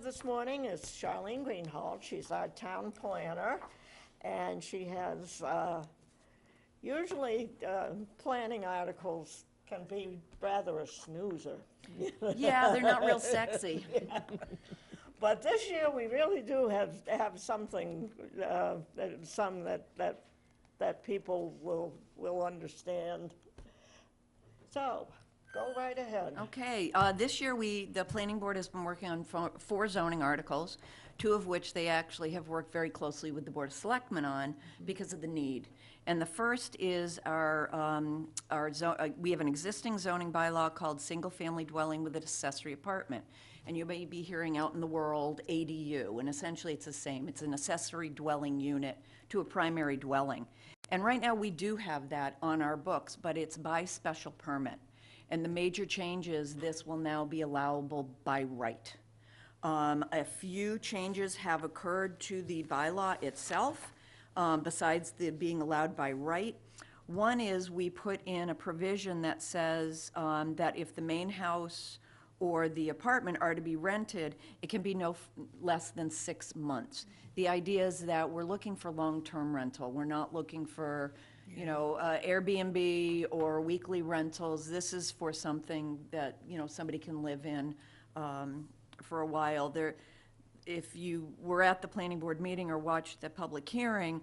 this morning is Charleen GreenHalgh. She's our town planner, and she has, usually planning articles can be rather a snoozer. Yeah, they're not real sexy. Yeah. But this year, we really do have something, some that people will understand. So, go right ahead. Okay, this year the planning board has been working on four zoning articles, two of which they actually have worked very closely with the Board of Selectmen on because of the need. And the first is we have an existing zoning bylaw called single-family dwelling with an accessory apartment. And you may be hearing out in the world ADU, and essentially it's the same. It's an accessory dwelling unit to a primary dwelling. And right now we do have that on our books, but it's by special permit. And the major change is this will now be allowable by right. A few changes have occurred to the bylaw itself, besides the being allowed by right. One is we put in a provision that says that if the main house or the apartment are to be rented, it can be no less than 6 months. The idea is that we're looking for long-term rental. We're not looking for, you know, Airbnb or weekly rentals. This is for something that, you know, somebody can live in for a while. If you were at the planning board meeting or watched the public hearing,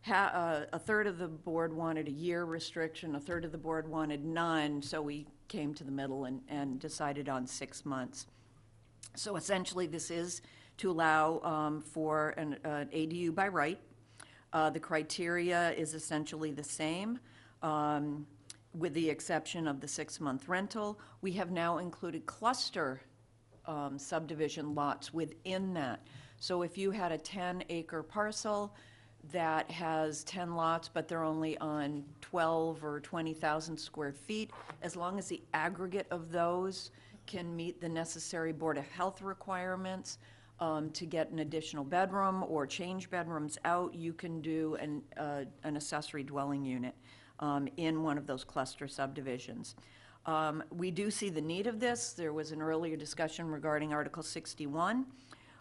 a third of the board wanted a year restriction, a third of the board wanted none, so we came to the middle and decided on 6 months. So essentially this is to allow for an ADU by right. The criteria is essentially the same, with the exception of the 6-month rental. We have now included cluster subdivision lots within that. So if you had a 10-acre parcel that has 10 lots, but they're only on 12 or 20,000 square feet, as long as the aggregate of those can meet the necessary Board of Health requirements to get an additional bedroom or change bedrooms out, you can do an accessory dwelling unit in one of those cluster subdivisions. We do see the need of this. There was an earlier discussion regarding Article 61.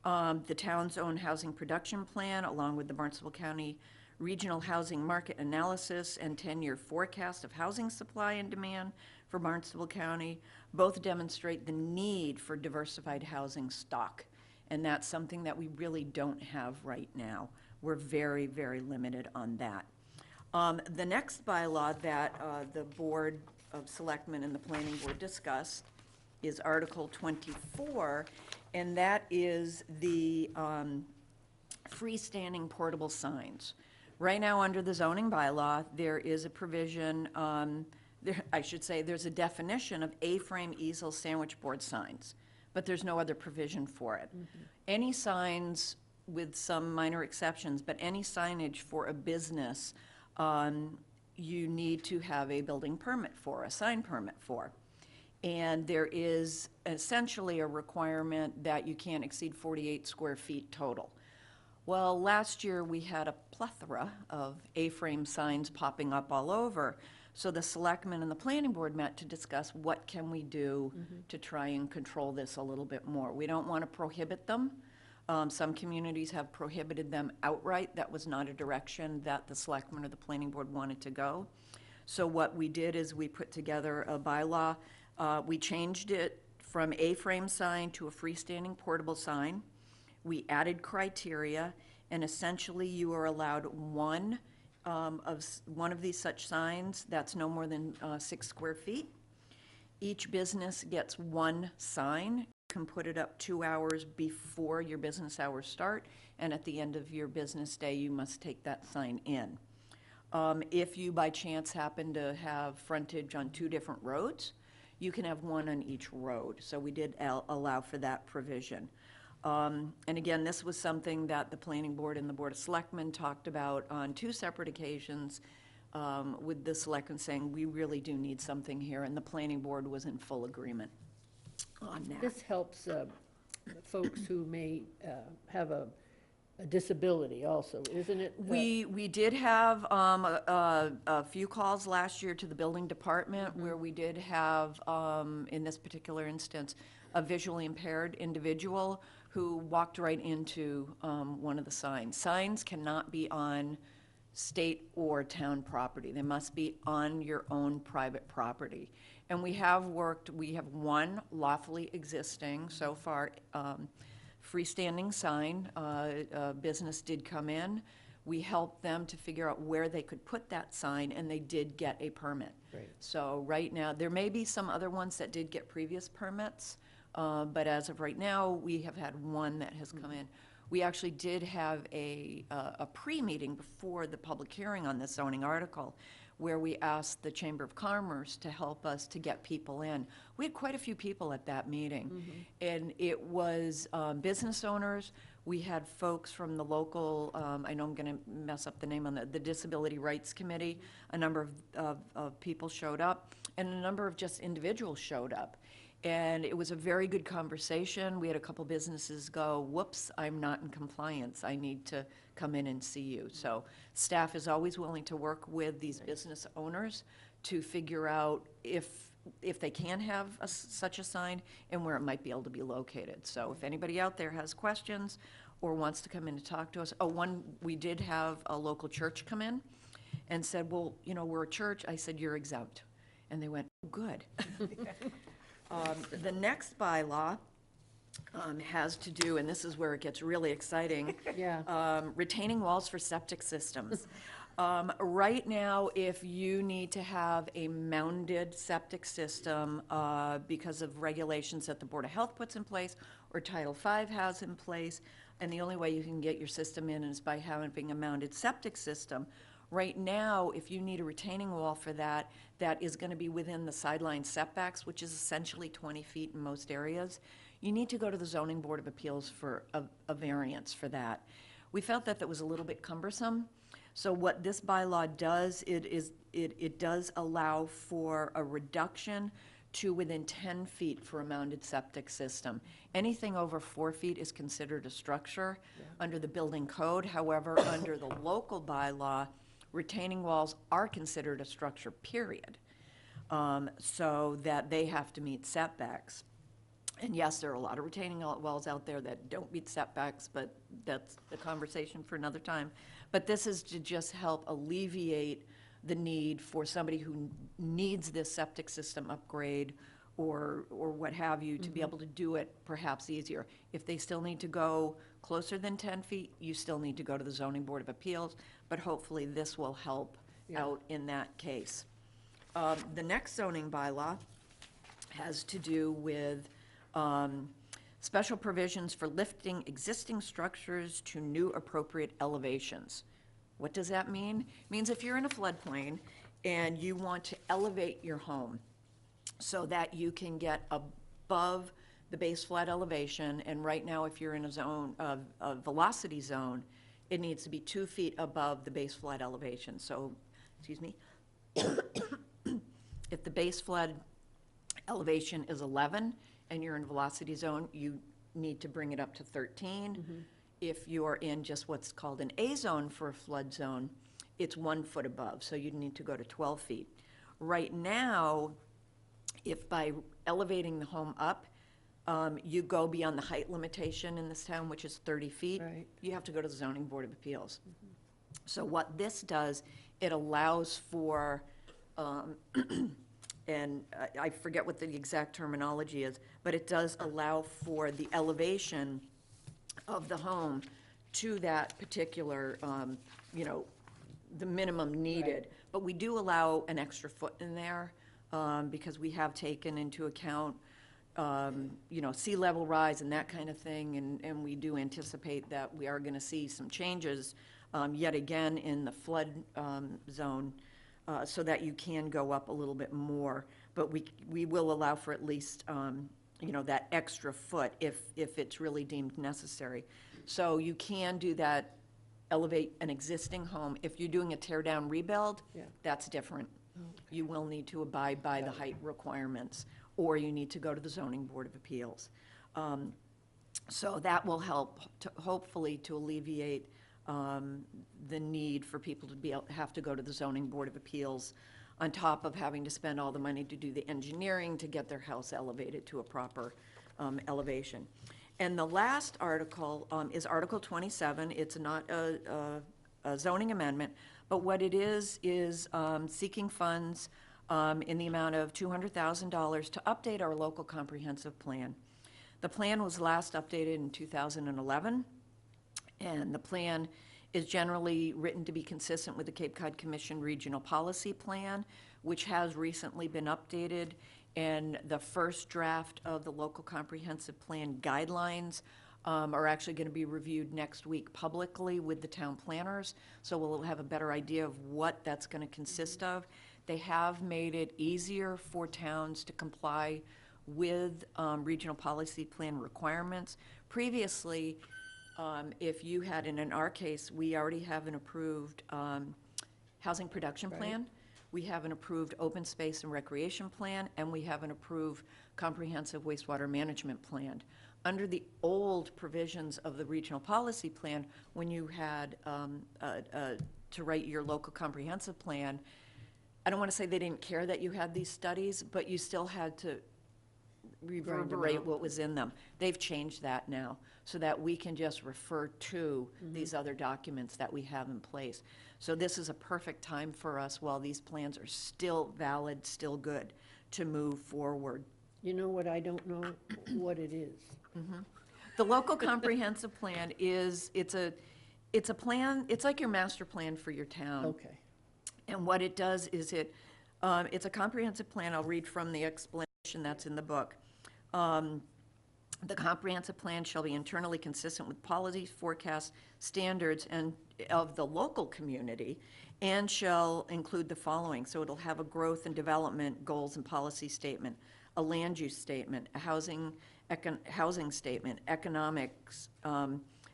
The town's own housing production plan, along with the Barnstable County Regional Housing Market Analysis and 10-year forecast of housing supply and demand for Barnstable County, both demonstrate the need for diversified housing stock. And that's something that we really don't have right now. We're very, very limited on that. The next bylaw that the Board of Selectmen and the Planning Board discussed is Article 24, and that is the freestanding portable signs. Right now, under the zoning bylaw, there is a provision, I should say, there's a definition of A-frame easel sandwich board signs, but there's no other provision for it. Mm-hmm. Any signs, with some minor exceptions, but any signage for a business, you need to have a building permit for, a sign permit for. And there is essentially a requirement that you can't exceed 48 square feet total. Well, last year we had a plethora of A-frame signs popping up all over. So the selectmen and the planning board met to discuss what can we do to try and control this a little bit more. We don't want to prohibit them. Some communities have prohibited them outright. That was not a direction that the selectmen or the planning board wanted to go. So what we did is we put together a bylaw. We changed it from A-frame sign to a freestanding portable sign. We added criteria, and essentially you are allowed one of these such signs that's no more than 6 square feet. Each business gets one sign. You can put it up 2 hours before your business hours start, and at the end of your business day, you must take that sign in. If you by chance happen to have frontage on 2 different roads, you can have one on each road. So we did allow for that provision. And again, this was something that the Planning Board and the Board of Selectmen talked about on 2 separate occasions, with the Selectmen saying, we really do need something here, and the Planning Board was in full agreement on that. This helps folks who may have a disability also, isn't it? We did have a few calls last year to the building department where we did have, in this particular instance, a visually impaired individual who walked right into one of the signs. Signs cannot be on state or town property. They must be on your own private property. And we have one lawfully existing so far freestanding sign. A business did come in. We helped them to figure out where they could put that sign, and they did get a permit. Great. So right now, there may be some other ones that did get previous permits, but as of right now, we have had one that has come in. We actually did have a pre-meeting before the public hearing on this zoning article, where we asked the Chamber of Commerce to help us to get people in. We had quite a few people at that meeting, and it was business owners. We had folks from the local, I know I'm going to mess up the name on the Disability Rights Committee. A number of people showed up, and a number of just individuals showed up. And it was a very good conversation. We had a couple businesses go, whoops, I'm not in compliance. I need to come in and see you. So staff is always willing to work with these business owners to figure out if they can have such a sign and where it might be able to be located. So if anybody out there has questions or wants to come in and talk to us. We did have a local church come in and said, well, we're a church. I said, you're exempt. And they went, oh, good. The next bylaw has to do, and this is where it gets really exciting, retaining walls for septic systems. Right now, if you need to have a mounded septic system because of regulations that the Board of Health puts in place or Title V has in place, and the only way you can get your system in is by having a mounded septic system, right now, if you need a retaining wall for that, that is going to be within the sideline setbacks, which is essentially 20 feet in most areas. You need to go to the Zoning Board of Appeals for a variance for that. We felt that that was a little bit cumbersome. So what this bylaw does, it does allow for a reduction to within 10 feet for a mounded septic system. Anything over 4 feet is considered a structure under the building code. However, under the local bylaw, retaining walls are considered a structure, period, so that they have to meet setbacks. And yes, there are a lot of retaining walls out there that don't meet setbacks, but that's the conversation for another time. But this is to just help alleviate the need for somebody who needs this septic system upgrade or what have you to be able to do it perhaps easier. If they still need to go closer than 10 feet, you still need to go to the Zoning Board of Appeals, but hopefully this will help out in that case. The next zoning bylaw has to do with special provisions for lifting existing structures to new appropriate elevations. What does that mean? It means if you're in a floodplain and you want to elevate your home so that you can get above the base flood elevation, and right now if you're in a zone, a velocity zone, it needs to be 2 feet above the base flood elevation. So, excuse me, if the base flood elevation is 11 and you're in velocity zone, you need to bring it up to 13. If you're in just what's called an A zone for a flood zone, it's 1 foot above, so you need to go to 12 feet. Right now, if by elevating the home up, you go beyond the height limitation in this town, which is 30 feet, you have to go to the Zoning Board of Appeals. So what this does, it allows for, and I forget what the exact terminology is, but it does allow for the elevation of the home to that particular, the minimum needed. But we do allow an extra foot in there because we have taken into account sea level rise and that kind of thing, and we do anticipate that we are going to see some changes yet again in the flood zone so that you can go up a little bit more. But we will allow for at least that extra foot if it's really deemed necessary. So you can do that, elevate an existing home. If you're doing a tear down rebuild, that's different. You will need to abide by the height requirements, or you need to go to the Zoning Board of Appeals. So that will help to, hopefully, to alleviate the need for people to have to go to the Zoning Board of Appeals on top of having to spend all the money to do the engineering to get their house elevated to a proper elevation. And the last article is Article 27. It's not a zoning amendment, but what it is seeking funds in the amount of $200,000 to update our local comprehensive plan. The plan was last updated in 2011, and the plan is generally written to be consistent with the Cape Cod Commission Regional Policy Plan, which has recently been updated, and the first draft of the local comprehensive plan guidelines are actually going to be reviewed next week publicly with the town planners, so we'll have a better idea of what that's going to consist of. They have made it easier for towns to comply with regional policy plan requirements. Previously, if you had, and in our case, we already have an approved housing production plan. We have an approved open space and recreation plan, and we have an approved comprehensive wastewater management plan. Under the old provisions of the regional policy plan, when you had to write your local comprehensive plan, I don't want to say they didn't care that you had these studies, but you still had to reverberate what was in them. They've changed that now so that we can just refer to these other documents that we have in place. So this is a perfect time for us, while these plans are still valid, still good, to move forward. You know what, I don't know what it is. The local comprehensive plan it's a plan, it's like your master plan for your town. Okay. And what it does is it's a comprehensive plan. I'll read from the explanation that's in the book. The comprehensive plan shall be internally consistent with policies, forecasts, standards, and of the local community, and shall include the following. So it'll have a growth and development goals and policy statement, a land use statement, a housing statement, economics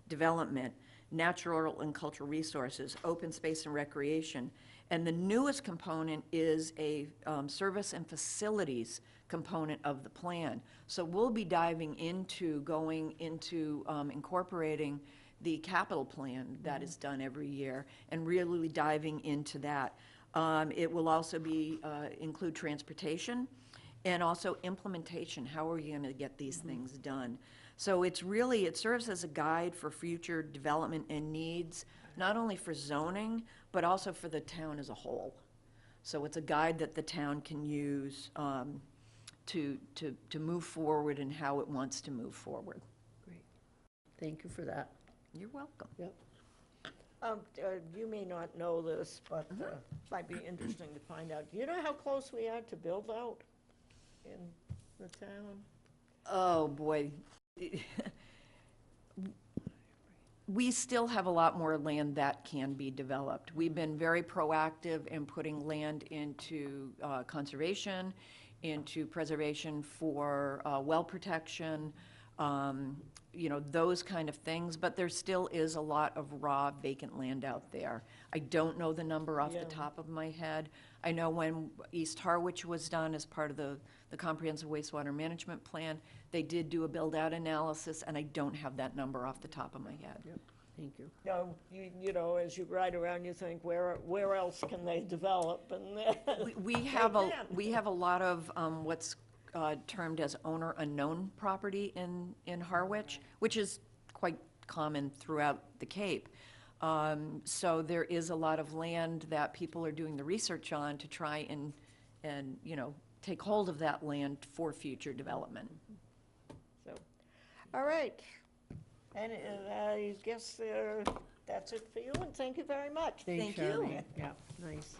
development, natural and cultural resources, open space and recreation. And the newest component is a service and facilities component of the plan. So we'll be diving into incorporating the capital plan that is done every year and really diving into that. It will also include transportation and also implementation. How are you going to get these things done? So it serves as a guide for future development and needs, not only for zoning, but also for the town as a whole. So it's a guide that the town can use to move forward and how it wants to move forward. Great. Thank you for that. You're welcome. Yep. You may not know this, but might be interesting to find out. Do you know how close we are to build out in the town? Oh, boy. We still have a lot more land that can be developed. We've been very proactive in putting land into conservation, into preservation for well protection, those kind of things, but there still is a lot of raw vacant land out there. I don't know the number off the top of my head. I know when East Harwich was done as part of the comprehensive wastewater management plan, they did do a build-out analysis, and I don't have that number off the top of my head. Yep. Thank you. No, you know, as you ride around, you think, where else can they develop? And We have a lot of what's termed as owner unknown property in Harwich, which is quite common throughout the Cape. So there is a lot of land that people are doing the research on to try and take hold of that land for future development. So, all right. And I guess that's it for you, and thank you very much. Thanks, Thank you. Charleen. Yeah, nice.